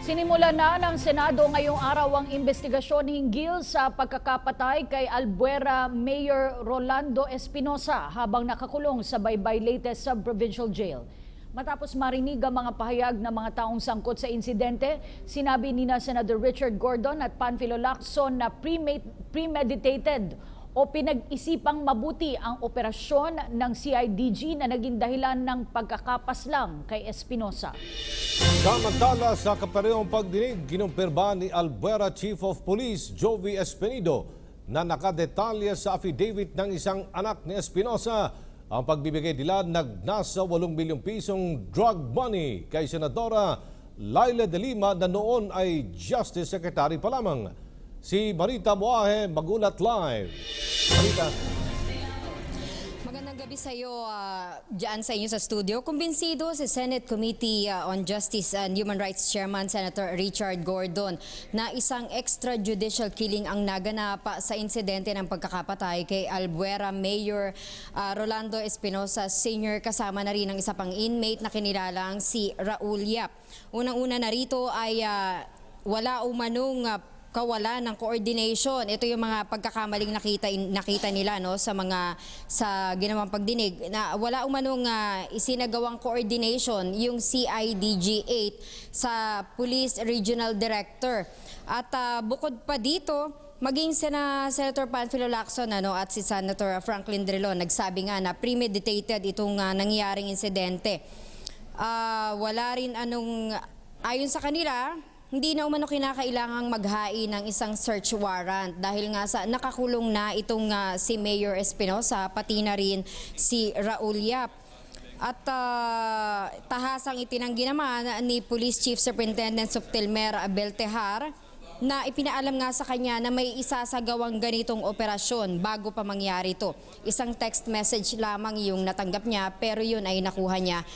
Sinimula na ng Senado ngayong araw ang investigasyon hinggil sa pagkakapatay kay Albuera Mayor Rolando Espinosa habang nakakulong sa Baybay Leyte Sub-Provincial Jail. Matapos marinig ang mga pahayag ng mga taong sangkot sa insidente, sinabi nina Senator Richard Gordon at Panfilo Lacson na premeditated o pinag-isipang mabuti ang operasyon ng CIDG na naging dahilan ng pagkakapaslang kay Espinosa. Samantala sa kaparehong pagdinig, kinumpirma ni Albuera Chief of Police Jovi Espinido na nakadetalye sa affidavit ng isang anak ni Espinosa ang pagbibigay nila ng nasa 8 milyong pisong drug money kay Senadora Laila de Lima na noon ay Justice Secretary pa lamang. Si Marita Moahe, Magulat Live. Marita. Magandang gabi sa iyo dyan sa inyo sa studio. Kumbinsido si Senate Committee on Justice and Human Rights Chairman Senator Richard Gordon na isang extrajudicial killing ang naganap sa insidente ng pagkakapatay kay Albuera Mayor Rolando Espinosa Sr. Kasama na rin ang isa pang inmate na kinilalang si Raul Yap. Unang-una na rito ay wala umanong kawalan ng coordination. Ito yung mga pagkakamaling nakita nila no sa ginawang pagdinig na wala umanong isinagawang coordination yung CIDG 8 sa Police Regional Director. At bukod pa dito, maging Senator Panfilo Lacson at si Senator Franklin Drilon nagsabi nga na premeditated itong nangyaring insidente. Wala rin ayon sa kanila, hindi na umano kinakailangang maghain ng isang search warrant dahil nga sa nakakulong na itong si Mayor Espinosa pati na rin si Raul Yap. At tahasang itinanggi naman ni Police Chief Superintendent Suftilmer Beltejar na ipinaalam nga sa kanya na may isasagawang ganitong operasyon bago pa mangyari ito. Isang text message lamang yung natanggap niya pero yun ay nakuha niya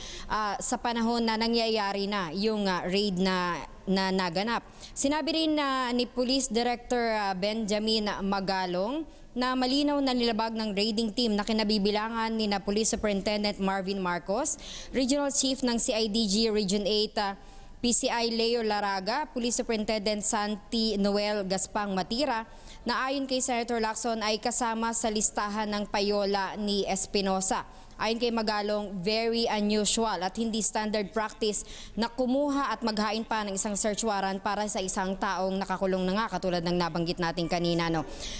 sa panahon na nangyayari na yung raid na naganap. Sinabi rin ni Police Director Benjamin Magalong na malinaw na nilabag ng raiding team na kinabibilangan ni Police Superintendent Marvin Marcos, Regional Chief ng CIDG Region 8 PCI Leo Laraga, Police Superintendent Santi Noel Gaspang Matira, na ayon kay Senator Lacson ay kasama sa listahan ng payola ni Espinosa. Ayon kay Magalong, very unusual at hindi standard practice na kumuha at maghain pa ng isang search warrant para sa isang taong nakakulong na nga katulad ng nabanggit natin kanina.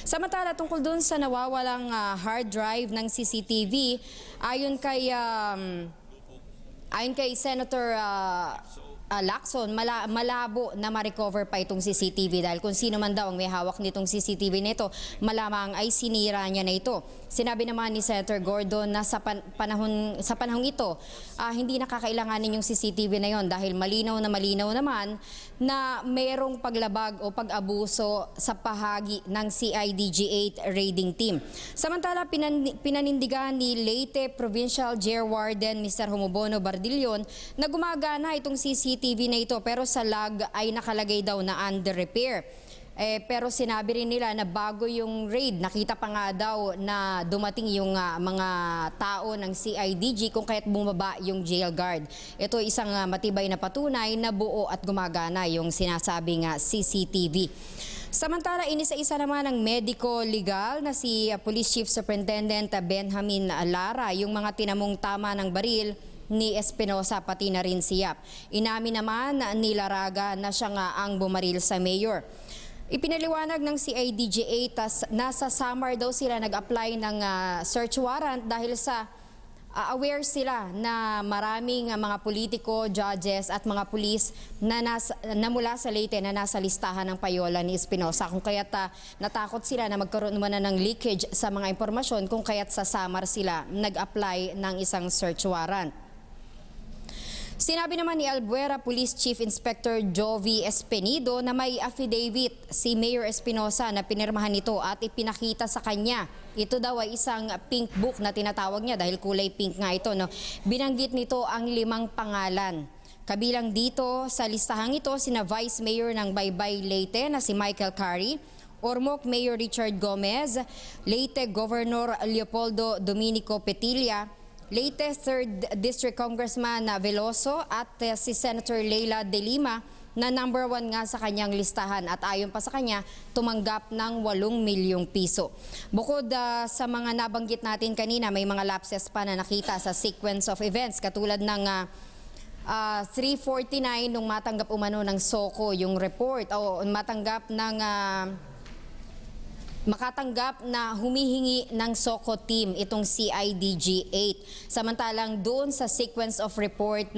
Samantala tungkol dun sa nawawalang hard drive ng CCTV, ayon kay Senator Lacson, malabo na ma-recover pa itong CCTV dahil kung sino man daw ang may hawak nitong CCTV nito, malamang ay sinira niya na ito. Sinabi naman ni Senator Gordon na sa panahong ito, hindi nakakailanganin yung CCTV na yon dahil malinaw naman na mayroong paglabag o pag-abuso sa bahagi ng CIDG 8 raiding team. Samantala, pinanindigan ni Leyte Provincial Jail Warden Mr. Humubono Bardillon na gumagana itong CCTV na ito pero sa log ay nakalagay daw na under repair. Pero sinabi rin nila na bago yung raid, nakita pa nga daw na dumating yung mga tao ng CIDG kung kaya't bumaba yung jail guard. Ito isang matibay na patunay na buo at gumagana yung sinasabing CCTV. Samantala, inisa-isa naman ng medico-legal na si Police Chief Superintendent Benjamin Lara yung mga tinamong tama ng baril ni Espinosa pati na rin si Yap. Inamin naman ni Laraga na siya nga ang bumaril sa mayor. Ipinaliwanag ng CIDG 8 nasa Samar daw sila nag-apply ng search warrant dahil sa aware sila na maraming mga politiko, judges at mga pulis na mula sa Leyte na nasa listahan ng payola ni Espinosa. Kung kaya't natakot sila na magkaroon naman ng leakage sa mga impormasyon kung kaya't sa Samar sila nag-apply ng isang search warrant. Sinabi naman ni Albuera Police Chief Inspector Jovi Espinido na may affidavit si Mayor Espinosa na pinirmahan nito at ipinakita sa kanya. Ito daw ay isang pink book na tinatawag niya dahil kulay pink nga ito. Binanggit nito ang 5 pangalan. Kabilang dito sa listahang ito sina Vice Mayor ng Baybay Leyte na si Michael Carey, Ormoc Mayor Richard Gomez, Leyte Governor Leopoldo Dominico Petilla, Leyte 3rd District Congressman Veloso at si Senator Leila de Lima, na number 1 nga sa kanyang listahan at ayon pa sa kanya, tumanggap ng 8 milyong piso. Bukod sa mga nabanggit natin kanina, may mga lapses pa na nakita sa sequence of events katulad ng 3:49 nung matanggap umano ng SOCO yung report o makatanggap na humihingi ng SOCO team itong CIDG-8. Samantalang doon sa sequence of report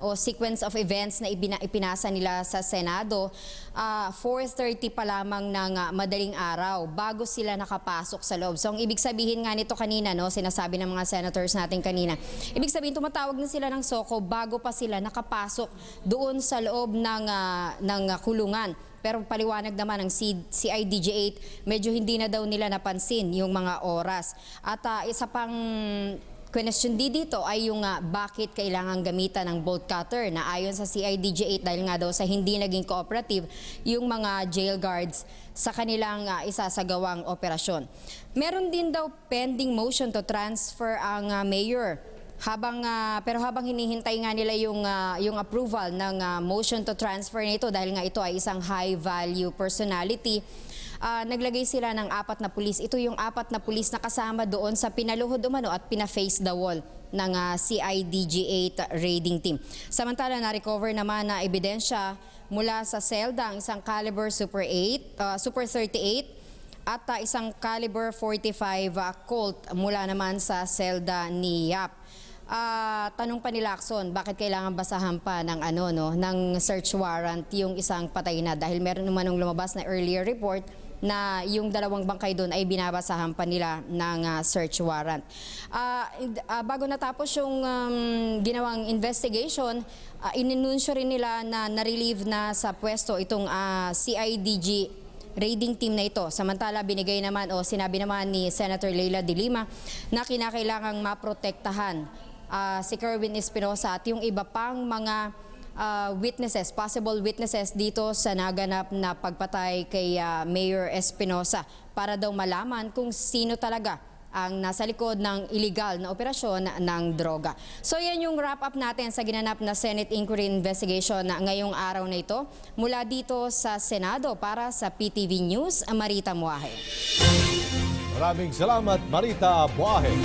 o sequence of events na ipinasa nila sa Senado, 4:30 pa lamang ng madaling araw bago sila nakapasok sa loob. So ang ibig sabihin nga nito kanina, sinasabi ng mga senators natin kanina, ibig sabihin tumatawag na sila ng SOCO bago pa sila nakapasok doon sa loob ng kulungan. Pero paliwanag naman ng CIDG-8, medyo hindi na daw nila napansin yung mga oras. At isa pang question dito ay yung bakit kailangan gamitan ng bolt cutter na ayon sa CIDG-8 dahil nga daw sa hindi naging cooperative yung mga jail guards sa kanilang isasagawang operasyon. Meron din daw pending motion to transfer ang mayor. Pero habang hinihintay nga nila yung approval ng motion to transfer nito dahil nga ito ay isang high value personality, naglagay sila ng 4 na pulis. Ito yung 4 na pulis na kasama doon sa pinaluhod umano at pina-face the wall ng CIDG-8 raiding team. Samantala, na-recover naman na ebidensya mula sa selda ang isang caliber Super 38 at isang caliber 45 Colt mula naman sa selda ni Yap. Tanong pa ni Lacson, bakit kailangan basahan pa ng search warrant yung isang patay na dahil meron naman lumabas na earlier report na yung 2 bangkay doon ay binabasahan pa nila ng search warrant. Bago natapos yung ginawang investigation, ininunsyo rin nila na na-relieve na sa pwesto itong CIDG raiding team na ito. Samantala, binigay naman o sinabi naman ni Senator Leila de Lima na kinakailangang maprotektahan si Kerwin Espinosa at yung iba pang mga possible witnesses dito sa naganap na pagpatay kay Mayor Espinosa para daw malaman kung sino talaga ang nasa likod ng illegal na operasyon ng droga. So yan yung wrap up natin sa ginanap na Senate Inquiry Investigation na ngayong araw na ito. Mula dito sa Senado para sa PTV News, Marita Muahe. Maraming salamat, Marita Buahe.